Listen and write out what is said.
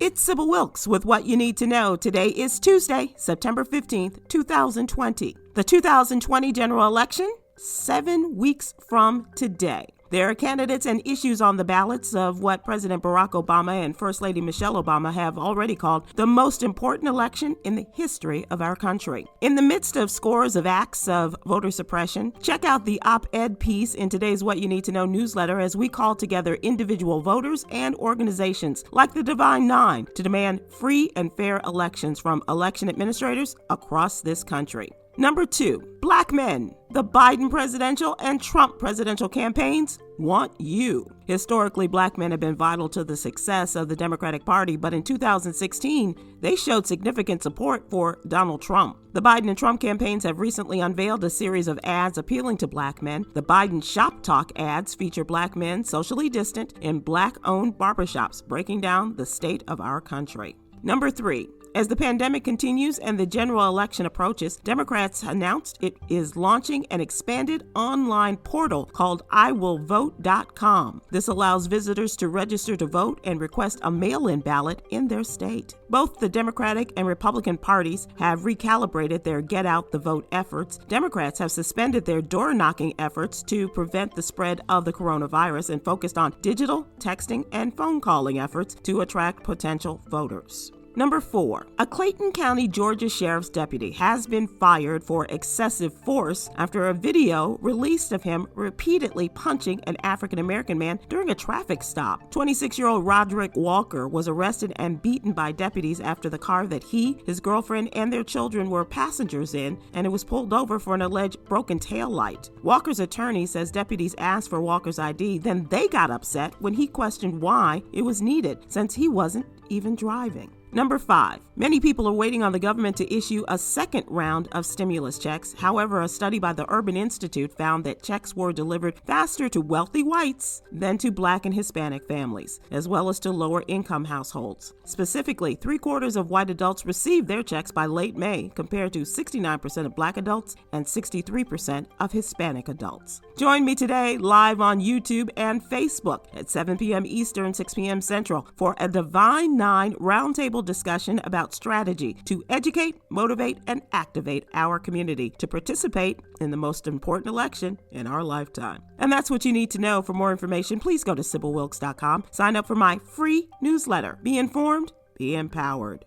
It's Sybil Wilkes with what you need to know. Today is Tuesday, September 15th, 2020. The 2020 general election, 7 weeks from today. There are candidates and issues on the ballots of what President Barack Obama and First Lady Michelle Obama have already called the most important election in the history of our country. In the midst of scores of acts of voter suppression, check out the op-ed piece in today's What You Need to Know newsletter as we call together individual voters and organizations like the Divine Nine to demand free and fair elections from election administrators across this country. Number 2, Black men. The Biden presidential and Trump presidential campaigns want you. Historically, Black men have been vital to the success of the Democratic Party, but in 2016, they showed significant support for Donald Trump. The Biden and Trump campaigns have recently unveiled a series of ads appealing to Black men. The Biden Shop Talk ads feature Black men socially distant in Black-owned barbershops, breaking down the state of our country. Number 3. As the pandemic continues and the general election approaches, Democrats announced it is launching an expanded online portal called iwillvote.com. This allows visitors to register to vote and request a mail-in ballot in their state. Both the Democratic and Republican parties have recalibrated their Get Out the Vote efforts. Democrats have suspended their door-knocking efforts to prevent the spread of the coronavirus and focused on digital, texting, and phone calling efforts to attract potential voters. Number 4, a Clayton County, Georgia Sheriff's deputy has been fired for excessive force after a video released of him repeatedly punching an African-American man during a traffic stop. 26-year-old Roderick Walker was arrested and beaten by deputies after the car that he, his girlfriend, and their children were passengers in, and it was pulled over for an alleged broken taillight. Walker's attorney says deputies asked for Walker's ID, then they got upset when he questioned why it was needed, since he wasn't even driving. Number 5, many people are waiting on the government to issue a second round of stimulus checks. However, a study by the Urban Institute found that checks were delivered faster to wealthy whites than to Black and Hispanic families, as well as to lower income households. Specifically, 3/4 of white adults received their checks by late May, compared to 69% of Black adults and 63% of Hispanic adults. Join me today live on YouTube and Facebook at 7 p.m. Eastern, 6 p.m. Central for a Divine Nine roundtable discussion about strategy to educate, motivate, and activate our community to participate in the most important election in our lifetime. And that's what you need to know. For more information, please go to SybilWilkes.com. Sign up for my free newsletter. Be informed, be empowered.